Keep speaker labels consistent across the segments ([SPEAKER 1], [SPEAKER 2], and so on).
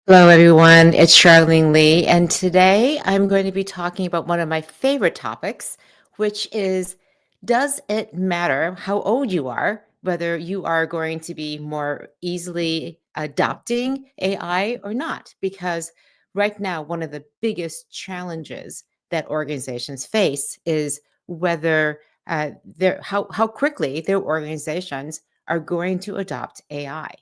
[SPEAKER 1] Hello, everyone. It's Charlene Lee, and today I'm going to be talking about one of my favorite topics, which is, does it matter how old you are, whether you are going to be more easily adopting AI or not? Because right now, one of the biggest challenges that organizations face is whether how quickly their organizations are going to adopt AI.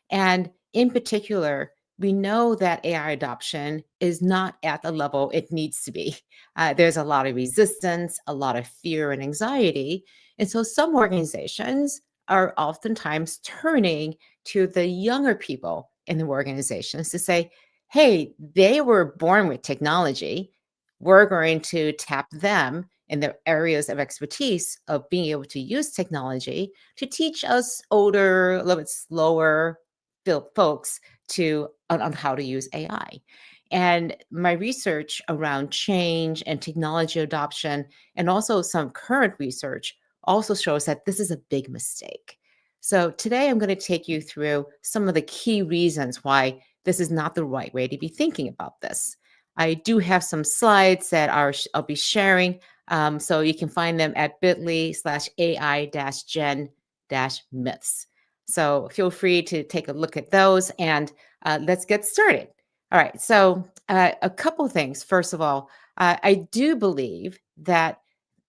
[SPEAKER 1] And in particular, we know that AI adoption is not at the level it needs to be. There's a lot of resistance, a lot of fear and anxiety. And so some organizations are oftentimes turning to the younger people in the organizations to say, hey, they were born with technology. We're going to tap them in their areas of expertise of being able to use technology to teach us older, a little bit slower folks on how to use AI. And my research around change and technology adoption, and also some current research, also shows that this is a big mistake. So today I'm going to take you through some of the key reasons why this is not the right way to be thinking about this. I do have some slides that I'll be sharing, so you can find them at bit.ly/AI-gen-myths. So feel free to take a look at those and let's get started. All right. So, a couple things. First of all, I do believe that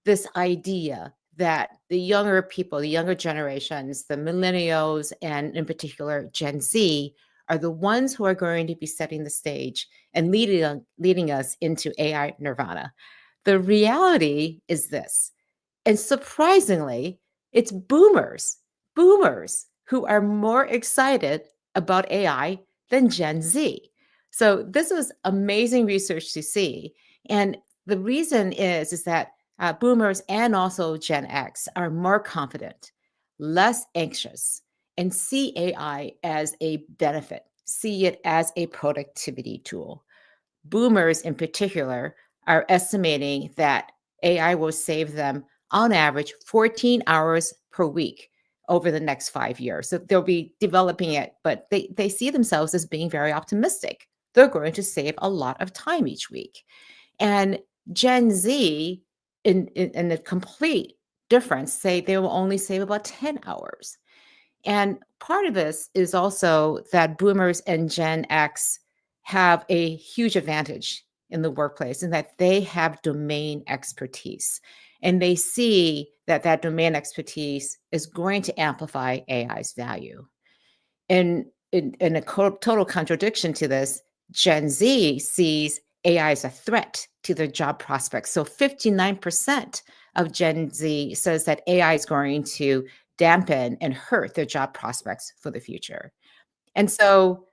[SPEAKER 1] this idea that the younger people, the younger generations, the millennials, and in particular Gen Z, are the ones who are going to be setting the stage and leading us into AI nirvana. The reality is this, and surprisingly, it's boomers who are more excited about AI than Gen Z. So this was amazing research to see. And the reason is that boomers and also Gen X are more confident, less anxious, and see AI as a benefit, see it as a productivity tool. Boomers, in particular, are estimating that AI will save them on average 14 hours per week over the next 5 years. So they'll be developing it, but they see themselves as being very optimistic. They're going to save a lot of time each week. And Gen Z, in the complete difference, say they will only save about 10 hours. And part of this is also that boomers and Gen X have a huge advantage in the workplace in that they have domain expertise. And they see that that domain expertise is going to amplify AI's value. And in a total contradiction to this, Gen Z sees AI as a threat to their job prospects. So 59% of Gen Z says that AI is going to dampen and hurt their job prospects for the future. And so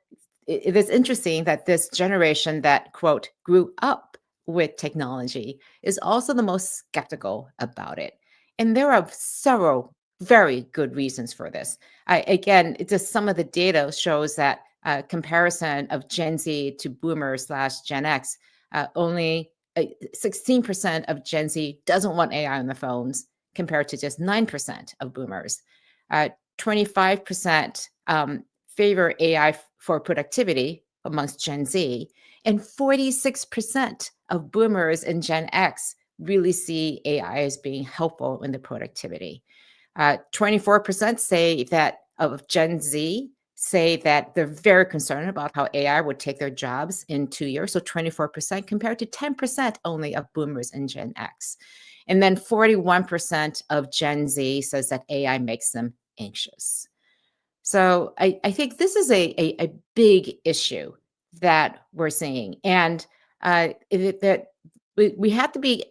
[SPEAKER 1] it is interesting that this generation that, quote, grew up with technology is also the most skeptical about it. And there are several very good reasons for this. Again, it's just some of the data shows that comparison of Gen Z to Boomer slash Gen X, only 16% of Gen Z doesn't want AI on the phones compared to just 9% of Boomers. 25% favor AI for productivity amongst Gen Z, and 46% of boomers and Gen X really see AI as being helpful in the productivity. 24% say that of Gen Z say that they're very concerned about how AI would take their jobs in 2 years. So 24% compared to 10% only of boomers and Gen X. And then 41% of Gen Z says that AI makes them anxious. So I think this is a big issue that we're seeing. And that we have to be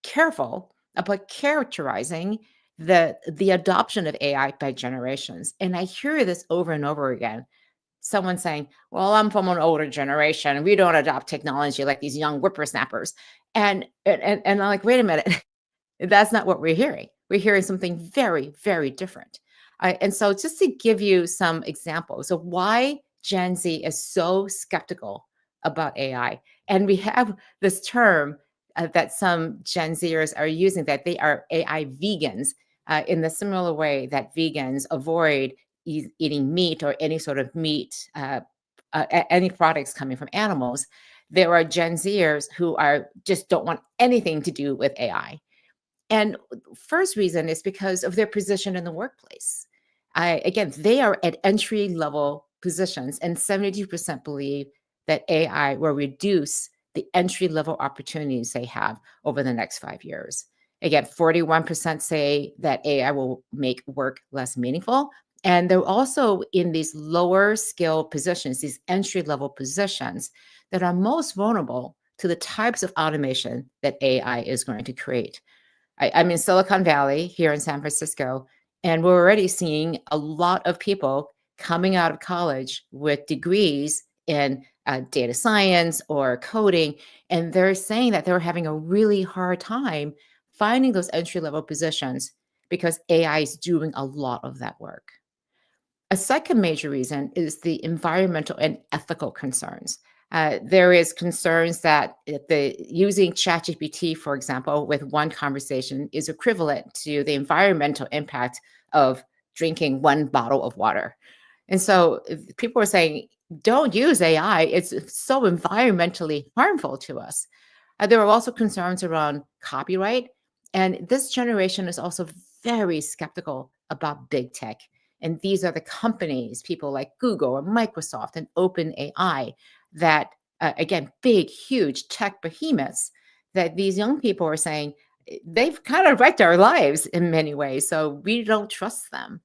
[SPEAKER 1] careful about characterizing the adoption of AI by generations. And I hear this over and over again. Someone saying, well, I'm from an older generation and we don't adopt technology like these young whippersnappers. And I'm like, wait a minute, that's not what we're hearing. We're hearing something very, very different. And so, just to give you some examples of why Gen Z is so skeptical about AI, and we have this term that some Gen Zers are using that they are AI vegans, in the similar way that vegans avoid eating meat or any sort of meat any products coming from animals, there are Gen Zers who are just don't want anything to do with AI. And first reason is because of their position in the workplace. Again, they are at entry level positions, and 72% believe that AI will reduce the entry level opportunities they have over the next 5 years. Again, 41% say that AI will make work less meaningful. And they're also in these lower skill positions, these entry level positions that are most vulnerable to the types of automation that AI is going to create. I'm in Silicon Valley here in San Francisco, and we're already seeing a lot of people coming out of college with degrees in data science or coding, and they're saying that they're having a really hard time finding those entry level positions because AI is doing a lot of that work. A second major reason is the environmental and ethical concerns. There is concerns that the using ChatGPT, for example, with one conversation is equivalent to the environmental impact of drinking one bottle of water. And so people are saying, don't use AI. It's so environmentally harmful to us. There are also concerns around copyright. And this generation is also very skeptical about big tech. And these are the companies, people like Google and Microsoft and OpenAI, that, again, big, huge tech behemoths, that these young people are saying they've kind of wrecked our lives in many ways. So we don't trust them.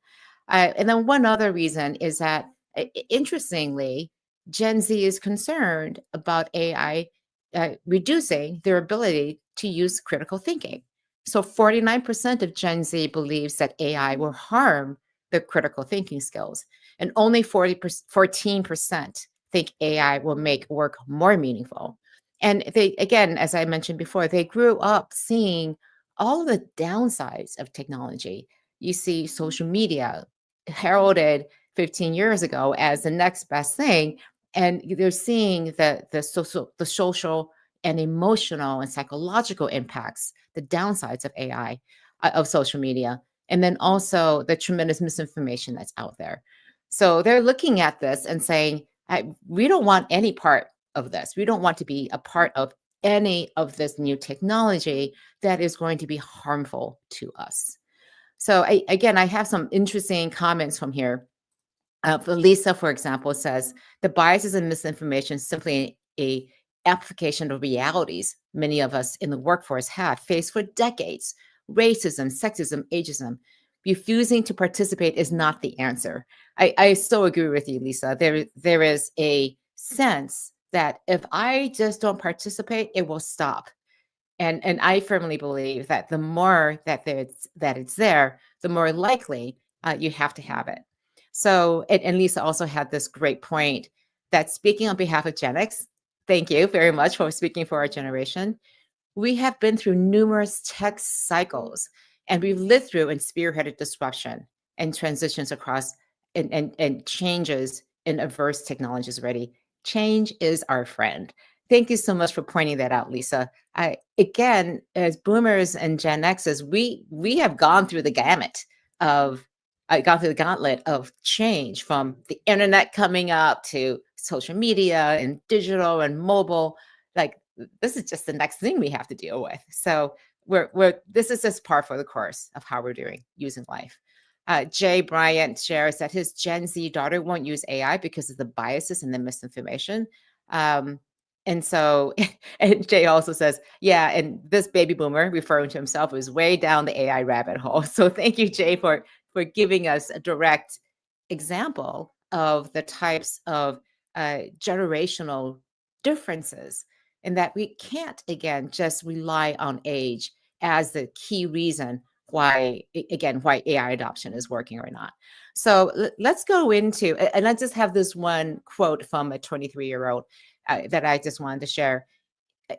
[SPEAKER 1] And then one other reason is that, interestingly, Gen Z is concerned about AI reducing their ability to use critical thinking. So 49% of Gen Z believes that AI will harm their critical thinking skills, and only 14% think AI will make work more meaningful. And they, again, as I mentioned before, they grew up seeing all of the downsides of technology. You see social media heralded 15 years ago as the next best thing, and they're seeing the social and emotional and psychological impacts, the downsides of AI, of social media, and then also the tremendous misinformation that's out there. So they're looking at this and saying, we don't want any part of this. We don't want to be a part of any of this new technology that is going to be harmful to us. So again, I have some interesting comments from here. Lisa, for example, says the biases and misinformation is simply a application of realities many of us in the workforce have faced for decades. Racism, sexism, ageism. Refusing to participate is not the answer. I so agree with you, Lisa. There is a sense that if I just don't participate, it will stop. And I firmly believe that the more that it's there, the more likely you have to have it. So, and Lisa also had this great point that, speaking on behalf of Gen X, thank you very much for speaking for our generation. We have been through numerous tech cycles, and we've lived through and spearheaded disruption and transitions across and changes in adverse technologies already. Change is our friend. Thank you so much for pointing that out, Lisa. Again, as boomers and Gen X's, we have gone through the gamut of gone through the gauntlet of change, from the internet coming up to social media and digital and mobile. Like, this is just the next thing we have to deal with. So this is just par for the course of how we're doing using life. Jay Bryant shares that his Gen Z daughter won't use AI because of the biases and the misinformation. And so, and Jay also says, yeah, and this baby boomer, referring to himself, is way down the AI rabbit hole. So thank you, Jay, for giving us a direct example of the types of generational differences, and that we can't, again, just rely on age as the key reason why, again, why AI adoption is working or not. So let's go into, and I just have this one quote from a 23-year-old that I just wanted to share.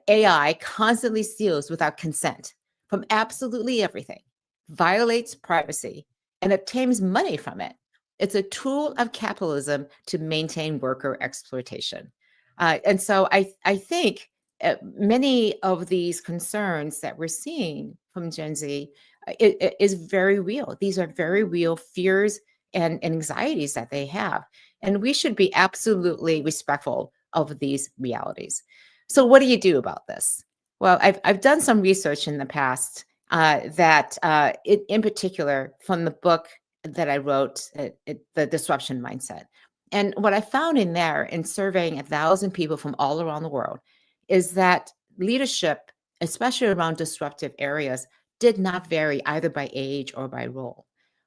[SPEAKER 1] AI constantly steals without consent from absolutely everything, violates privacy, and obtains money from it. It's a tool of capitalism to maintain worker exploitation. And so I think many of these concerns that we're seeing from Gen Z is very real. These are very real fears and anxieties that they have. And we should be absolutely respectful of these realities. So, what do you do about this? Well, I've done some research in the past in particular from the book that I wrote, The Disruption Mindset. And what I found in there, in surveying 1,000 people from all around the world, is that leadership, especially around disruptive areas, did not vary either by age or by role.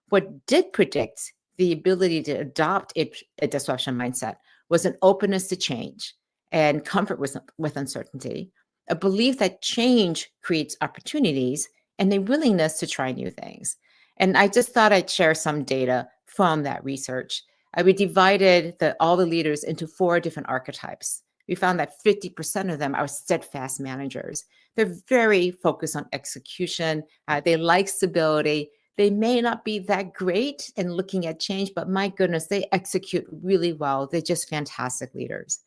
[SPEAKER 1] What did predict the ability to adopt a disruption mindset was an openness to change and comfort with uncertainty, a belief that change creates opportunities, and a willingness to try new things. And I just thought I'd share some data from that research. We divided all the leaders into 4 different archetypes. We found that 50% of them are steadfast managers. They're very focused on execution. They like stability. They may not be that great in looking at change, but my goodness, they execute really well. They're just fantastic leaders.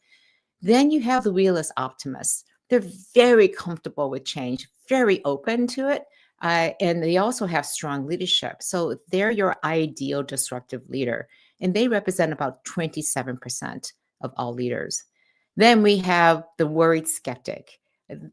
[SPEAKER 1] Then you have the realist optimists. They're very comfortable with change, very open to it, and they also have strong leadership. So they're your ideal disruptive leader, and they represent about 27% of all leaders. Then we have the worried skeptic.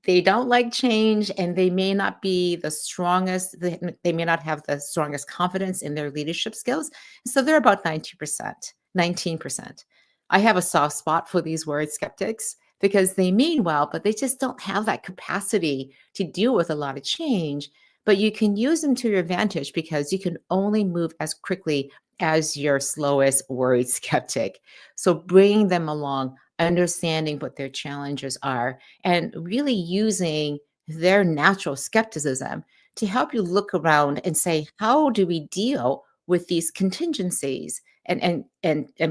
[SPEAKER 1] They don't like change, and they may not be the strongest. They may not have the strongest confidence in their leadership skills. So they're about 19%. 19%. I have a soft spot for these worried skeptics because they mean well, but they just don't have that capacity to deal with a lot of change. But you can use them to your advantage because you can only move as quickly as your slowest worried skeptic. So bringing them along, understanding what their challenges are, and really using their natural skepticism to help you look around and say, how do we deal with these contingencies and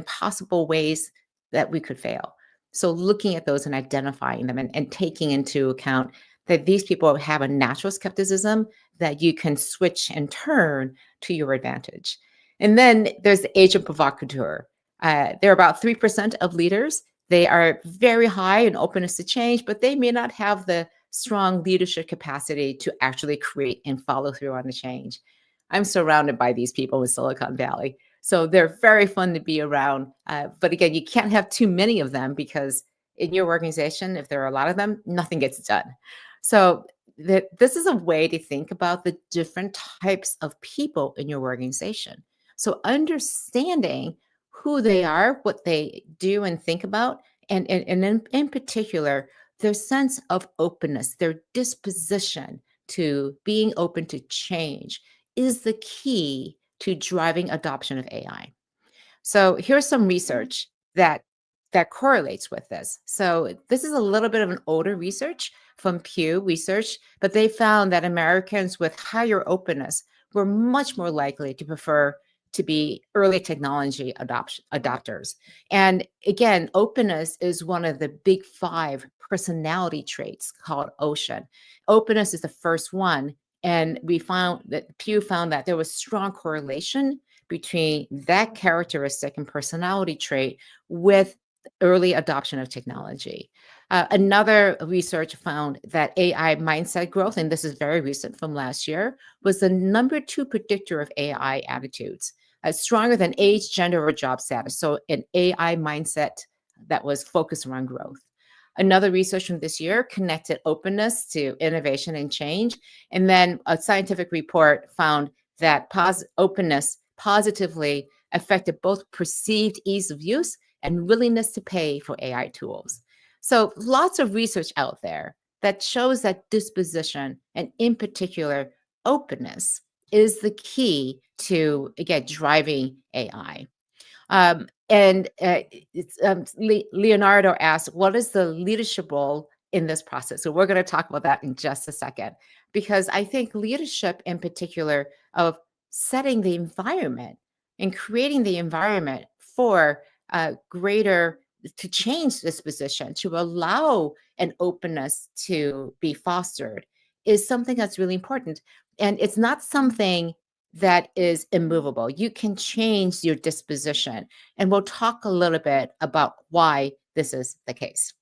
[SPEAKER 1] possible ways that we could fail? So looking at those and identifying them and taking into account that these people have a natural skepticism that you can switch and turn to your advantage. And then there's the agent provocateur. They're about 3% of leaders. They are very high in openness to change, but they may not have the strong leadership capacity to actually create and follow through on the change. I'm surrounded by these people in Silicon Valley. So they're very fun to be around. But again, you can't have too many of them because in your organization, if there are a lot of them, nothing gets done. So this is a way to think about the different types of people in your organization. So understanding who they are, what they do and think about, and in particular, their sense of openness, their disposition to being open to change is the key to driving adoption of AI. So here's some research that correlates with this. So this is a little bit of an older research from Pew Research, but they found that Americans with higher openness were much more likely to prefer to be early technology adopters. And again, openness is one of the big 5 personality traits called Ocean. Openness is the first one. And Pew found that there was strong correlation between that characteristic and personality trait with early adoption of technology. Another research found that AI mindset growth, and this is very recent from last year, was the number 2 predictor of AI attitudes, stronger than age, gender, or job status. So an AI mindset that was focused around growth. Another research from this year connected openness to innovation and change. And then a scientific report found that openness positively affected both perceived ease of use and willingness to pay for AI tools. So lots of research out there that shows that disposition, and in particular, openness, is the key to, again, driving AI. Leonardo asked, what is the leadership role in this process? So we're going to talk about that in just a second, because I think leadership in particular of setting the environment and creating the environment for to change this position, to allow an openness to be fostered is something that's really important. And it's not something that is immovable. You can change your disposition. And we'll talk a little bit about why this is the case.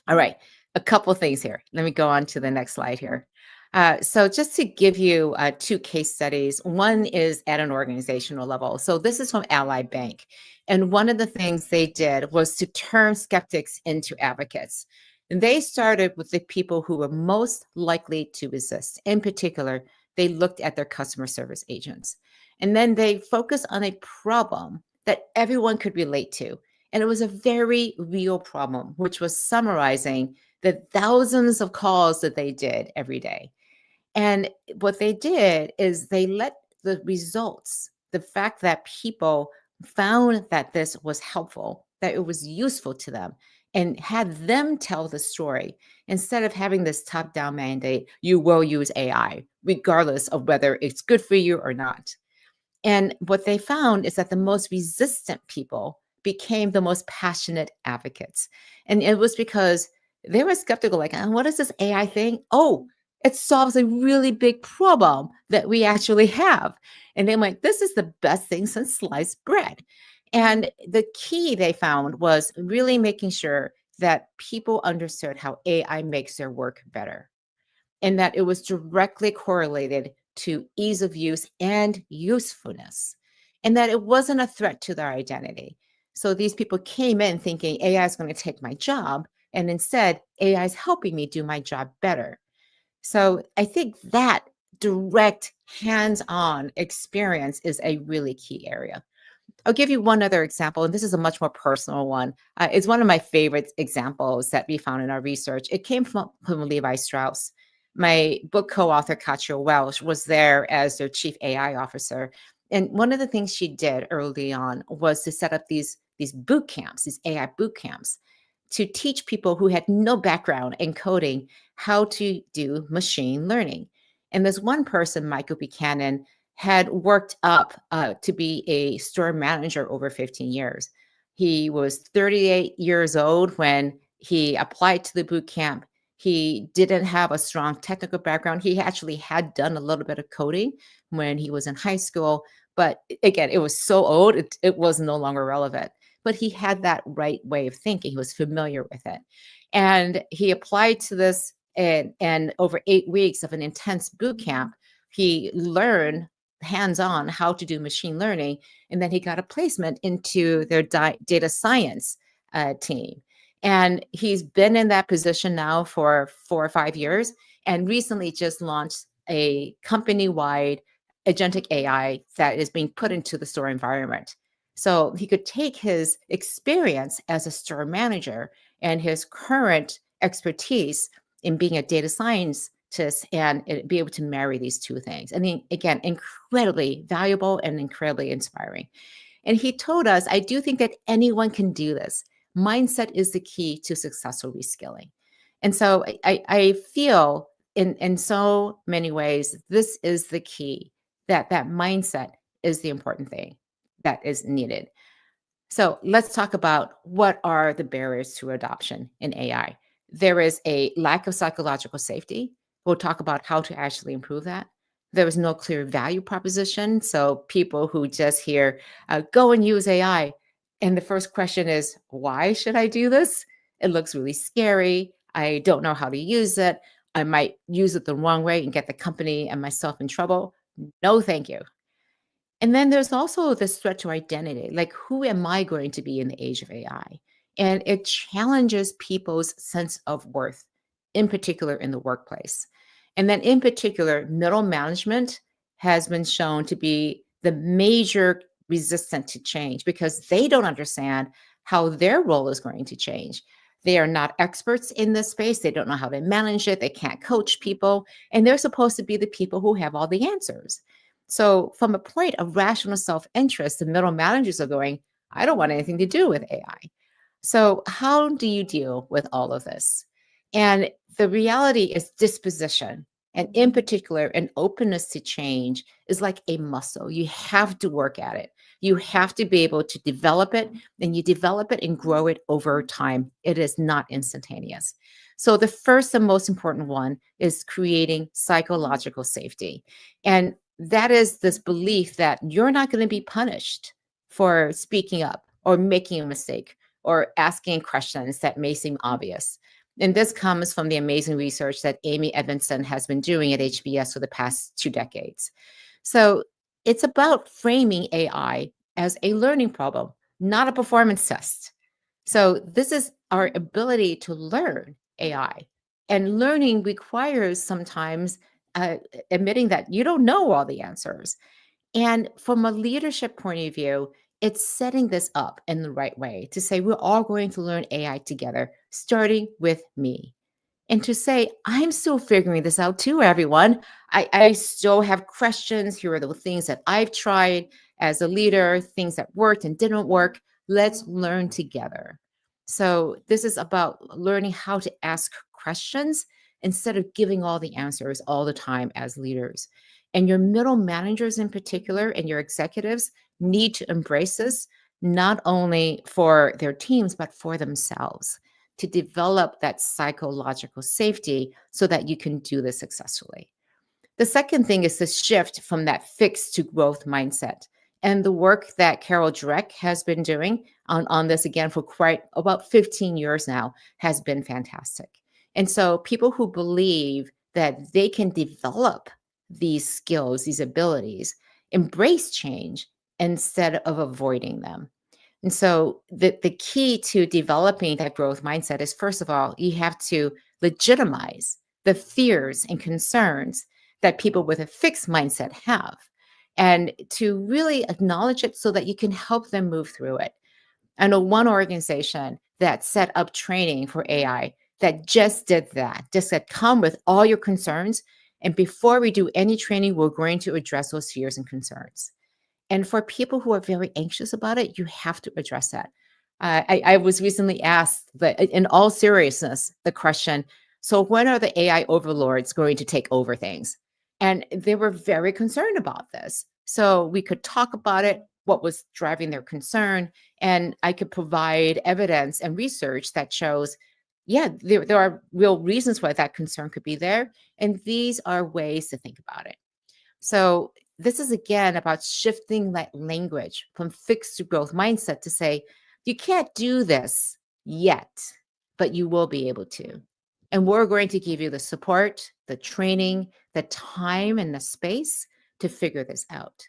[SPEAKER 1] All right, a couple things here. Let me go on to the next slide here. So, just to give you two case studies, one is at an organizational level. So, this is from Ally Bank. And one of the things they did was to turn skeptics into advocates. And they started with the people who were most likely to resist. In particular, they looked at their customer service agents. And then they focused on a problem that everyone could relate to. And it was a very real problem, which was summarizing the thousands of calls that they did every day. And what they did is they let the results, the fact that people found that this was helpful, that it was useful to them, and had them tell the story instead of having this top down mandate, you will use AI, regardless of whether it's good for you or not. And what they found is that the most resistant people became the most passionate advocates. And it was because they were skeptical, like, what is this AI thing? Oh, it solves a really big problem that we actually have. And they went, this is the best thing since sliced bread. And the key they found was really making sure that people understood how AI makes their work better and that it was directly correlated to ease of use and usefulness, and that it wasn't a threat to their identity. So these people came in thinking AI is going to take my job, and instead, AI is helping me do my job better. So I think that direct hands on experience is a really key area. I'll give you one other example, and this is a much more personal one. It's one of my favorite examples that we found in our research. It came from Levi Strauss. My book co-author, Katja Welsh, was there as their chief AI officer. And one of the things she did early on was to set up these boot camps, these AI boot camps, to teach people who had no background in coding how to do machine learning. And this one person, Michael Buchanan, had worked up to be a store manager over 15 years. He was 38 years old when he applied to the boot camp. He didn't have a strong technical background. He actually had done a little bit of coding when he was in high school, but again, it was so old, it was no longer relevant. But he had that right way of thinking. He was familiar with it. And he applied to this, and over 8 weeks of an intense boot camp, he learned hands-on how to do machine learning, and then he got a placement into their data science team. And he's been in that position now for 4 or 5 years, and recently just launched a company-wide agentic AI that is being put into the store environment. So he could take his experience as a store manager and his current expertise in being a data science and be able to marry these two things. I mean, again, incredibly valuable and incredibly inspiring. And he told us, I do think that anyone can do this. Mindset is the key to successful reskilling. And so I feel in so many ways, this is the key, that mindset is the important thing that is needed. So let's talk about what are the barriers to adoption in AI. There is a lack of psychological safety. We'll talk about how to actually improve that. There is no clear value proposition. So people who just hear, go and use AI. And the first question is, why should I do this? It looks really scary. I don't know how to use it. I might use it the wrong way and get the company and myself in trouble. No, thank you. And then there's also this threat to identity, like who am I going to be in the age of AI? And it challenges people's sense of worth, in particular in the workplace. And then in particular, middle management has been shown to be the major resistant to change because they don't understand how their role is going to change. They are not experts in this space. They don't know how to manage it. They can't coach people. And they're supposed to be the people who have all the answers. So, from a point of rational self interest, the middle managers are going, I don't want anything to do with AI. So, how do you deal with all of this? And the reality is disposition. And in particular, an openness to change is like a muscle. You have to work at it. You have to be able to develop it, and you develop it and grow it over time. It is not instantaneous. So, the first and most important one is creating psychological safety. And that is this belief that you're not going to be punished for speaking up or making a mistake or asking questions that may seem obvious. And this comes from the amazing research that Amy Edmondson has been doing at HBS for the past 2 decades. So it's about framing AI as a learning problem, not a performance test. So this is our ability to learn AI. And learning requires sometimes admitting that you don't know all the answers. And from a leadership point of view, it's setting this up in the right way to say we're all going to learn AI together, starting with me. And to say, I'm still figuring this out too, everyone. I still have questions. Here are the things that I've tried as a leader, things that worked and didn't work. Let's learn together. So, this is about learning how to ask questions instead of giving all the answers all the time as leaders. And your middle managers, in particular, and your executives need to embrace this, not only for their teams, but for themselves to develop that psychological safety so that you can do this successfully. The second thing is the shift from that fixed to growth mindset. And the work that Carol Dweck has been doing on this again for quite about 15 years now has been fantastic. And so people who believe that they can develop these skills, these abilities, embrace change instead of avoiding them. And so the key to developing that growth mindset is, first of all, you have to legitimize the fears and concerns that people with a fixed mindset have, and to really acknowledge it so that you can help them move through it. I know one organization that set up training for AI that just did that, just said, come with all your concerns. And before we do any training, we're going to address those fears and concerns. And for people who are very anxious about it, you have to address that. I was recently asked, but in all seriousness, the question, so when are the AI overlords going to take over things? And they were very concerned about this. So we could talk about it, what was driving their concern, and I could provide evidence and research that shows, yeah, there are real reasons why that concern could be there. And these are ways to think about it. So this is again about shifting that language from fixed to growth mindset to say, you can't do this yet, but you will be able to. And we're going to give you the support, the training, the time, and the space to figure this out.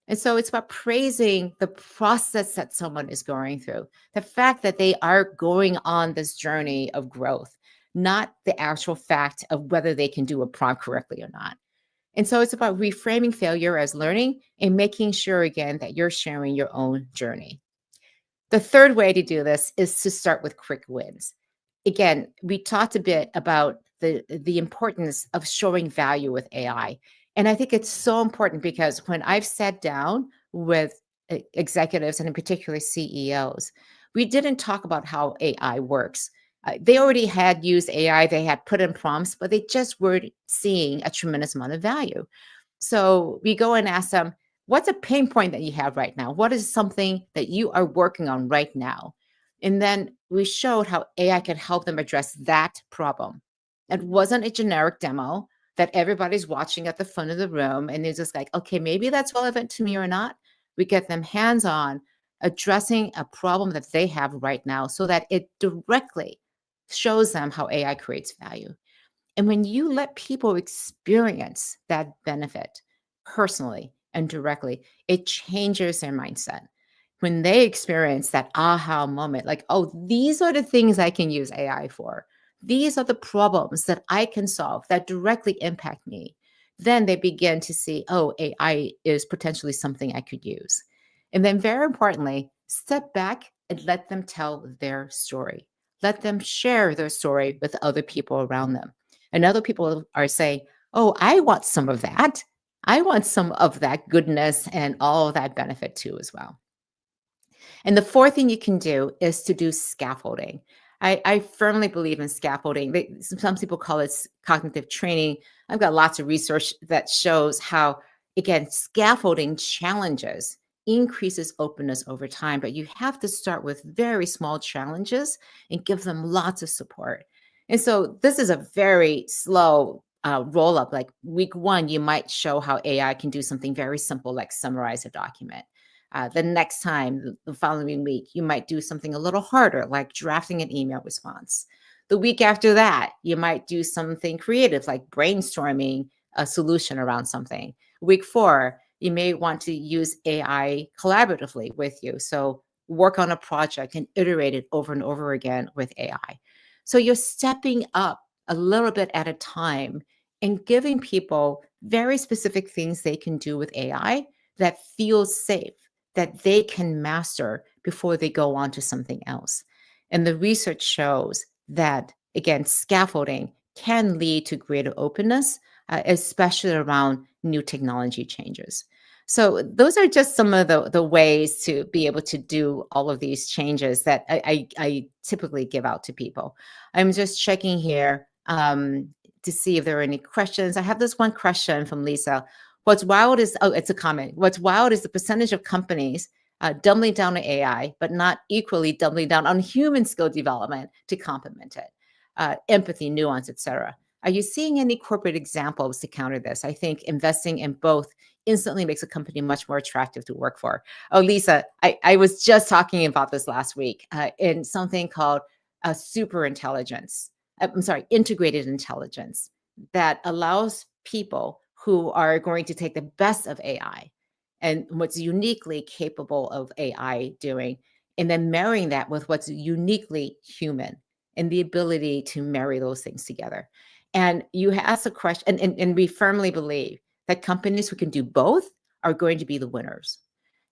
[SPEAKER 1] And so it's about praising the process that someone is going through, the fact that they are going on this journey of growth, not the actual fact of whether they can do a prompt correctly or not. And so it's about reframing failure as learning and making sure, again, that you're sharing your own journey. The third way to do this is to start with quick wins. Again, we talked a bit about the importance of showing value with AI. And I think it's so important because when I've sat down with executives and in particular CEOs, we didn't talk about how AI works. They already had used AI, they had put in prompts, but they just weren't seeing a tremendous amount of value. So we go and ask them, what's a pain point that you have right now? What is something that you are working on right now? And then we showed how AI can help them address that problem. It wasn't a generic demo that everybody's watching at the front of the room and they're just like, okay, maybe that's relevant to me or not. We get them hands on addressing a problem that they have right now so that it directly shows them how AI creates value. And when you let people experience that benefit personally and directly, it changes their mindset. When they experience that aha moment, like, oh, these are the things I can use AI for. These are the problems that I can solve that directly impact me. Then they begin to see, oh, AI is potentially something I could use. And then, very importantly, step back and let them tell their story. Let them share their story with other people around them. And other people are saying, oh, I want some of that. I want some of that goodness and all of that benefit too, as well. And the fourth thing you can do is to do scaffolding. I firmly believe in scaffolding. Some people call it cognitive training. I've got lots of research that shows how, again, scaffolding challenges increases openness over time, but you have to start with very small challenges and give them lots of support. And so this is a very slow roll up. Like week one, you might show how AI can do something very simple, like summarize a document. The next time, the following week, you might do something a little harder, like drafting an email response. The week after that, you might do something creative like brainstorming a solution around something. Week 4, you may want to use AI collaboratively with you. So work on a project and iterate it over and over again with AI. So you're stepping up a little bit at a time and giving people very specific things they can do with AI that feels safe, that they can master before they go on to something else. And the research shows that, again, scaffolding can lead to greater openness, especially around new technology changes. So those are just some of the ways to be able to do all of these changes that I typically give out to people. I'm just checking here to see if there are any questions. I have this one question from Lisa. What's wild is, oh, it's a comment. What's wild is the percentage of companies doubling down on AI, but not equally doubling down on human skill development to complement it. Empathy, nuance, etc. Are you seeing any corporate examples to counter this? I think investing in both instantly makes a company much more attractive to work for. Oh, Lisa, I was just talking about this last week in something called super intelligence. I'm sorry, integrated intelligence that allows people who are going to take the best of AI and what's uniquely capable of AI doing, and then marrying that with what's uniquely human and the ability to marry those things together. And you ask a question, and we firmly believe that companies who can do both are going to be the winners.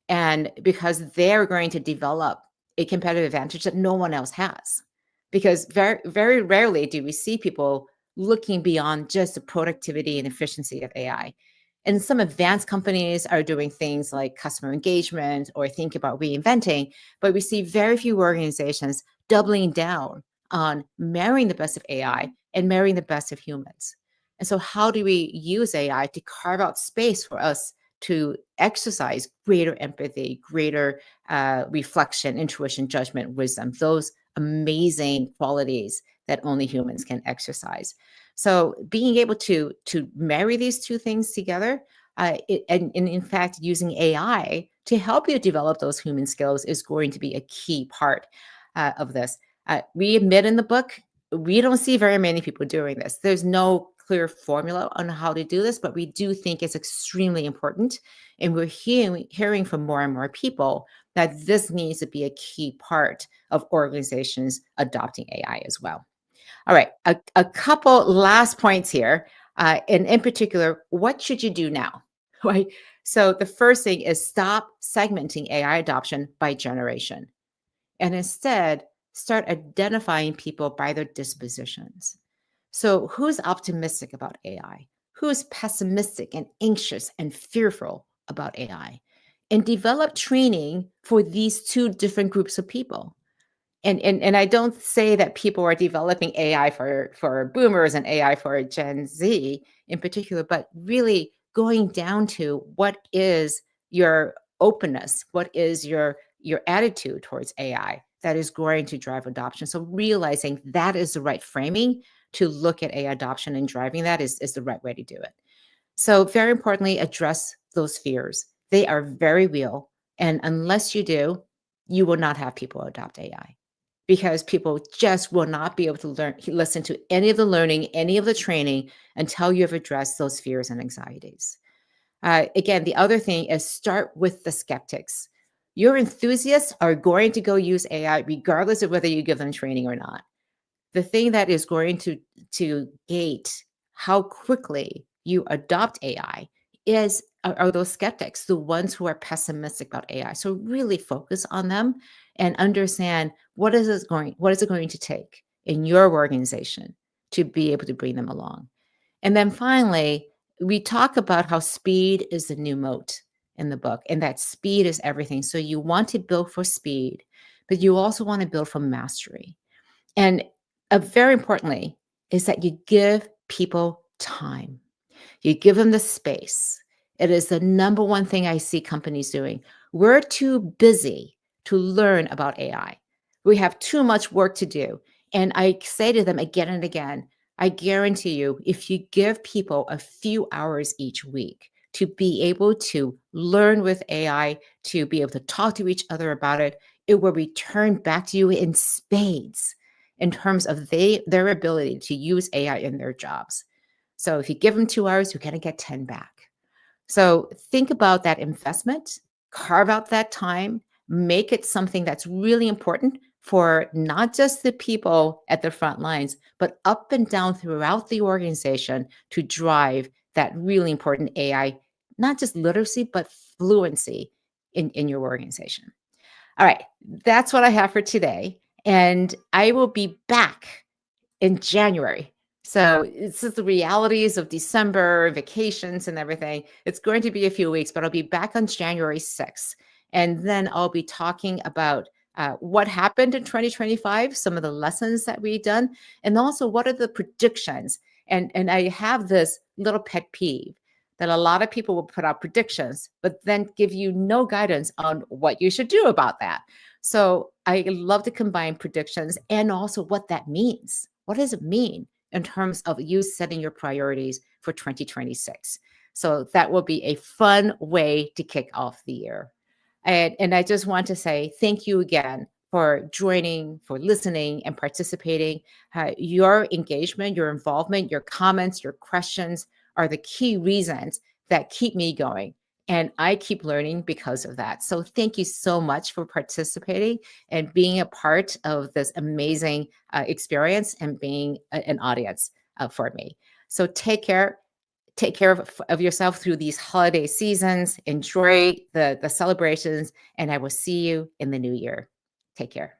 [SPEAKER 1] And because they're going to develop a competitive advantage that no one else has. Because very, very rarely do we see people looking beyond just the productivity and efficiency of AI. And some advanced companies are doing things like customer engagement or think about reinventing, but we see very few organizations doubling down on marrying the best of AI and marrying the best of humans. And so, how do we use AI to carve out space for us to exercise greater empathy, greater reflection, intuition, judgment, wisdom, those amazing qualities that only humans can exercise? So being able to marry these two things together, and in fact using AI to help you develop those human skills is going to be a key part of this. We admit in the book we don't see very many people doing this. There's no clear formula on how to do this, but we do think it's extremely important. And we're hearing from more and more people that this needs to be a key part of organizations adopting AI as well. All right, a couple last points here. And in particular, what should you do now? Right. So the first thing is stop segmenting AI adoption by generation and instead start identifying people by their dispositions. So, who's optimistic about AI? Who's pessimistic and anxious and fearful about AI? And develop training for these two different groups of people. And I don't say that people are developing AI for boomers and AI for Gen Z in particular, but really going down to what is your openness, what is your attitude towards AI that is going to drive adoption. So realizing that is the right framing to look at AI adoption and driving that is the right way to do it. So very importantly, address those fears. They are very real. And unless you do, you will not have people adopt AI because people just will not be able to listen to any of the learning, any of the training until you have addressed those fears and anxieties. Again, the other thing is start with the skeptics. Your enthusiasts are going to go use AI regardless of whether you give them training or not. The thing that is going to gate how quickly you adopt AI are those skeptics, the ones who are pessimistic about AI. So really focus on them and understand what is it going to take in your organization to be able to bring them along. And then finally, we talk about how speed is the new moat in the book, and that speed is everything. So you want to build for speed, but you also want to build for mastery. And very importantly, is that you give people time. You give them the space. It is the number one thing I see companies doing. We're too busy to learn about AI. We have too much work to do. And I say to them again and again, I guarantee you, if you give people a few hours each week to be able to learn with AI, to be able to talk to each other about it, it will return back to you in spades. in terms of their ability to use AI in their jobs. So if you give them 2 hours, you're going to get 10 back. So think about that investment, carve out that time, make it something that's really important for not just the people at the front lines, but up and down throughout the organization to drive that really important AI, not just literacy, but fluency in your organization. All right, that's what I have for today. And I will be back in January. So it's just the realities of December, vacations, and everything. It's going to be a few weeks, but I'll be back on January 6th. And then I'll be talking about what happened in 2025, some of the lessons that we've done, and also what are the predictions. And I have this little pet peeve that a lot of people will put out predictions, but then give you no guidance on what you should do about that. So I love to combine predictions and also what that means. What does it mean in terms of you setting your priorities for 2026? So that will be a fun way to kick off the year. And I just want to say thank you again for joining, for listening and participating. Your engagement, your involvement, your comments, your questions are the key reasons that keep me going. And I keep learning because of that. So thank you so much for participating and being a part of this amazing experience and being an audience for me. So take care of yourself through these holiday seasons. Enjoy the celebrations, and I will see you in the new year. Take care.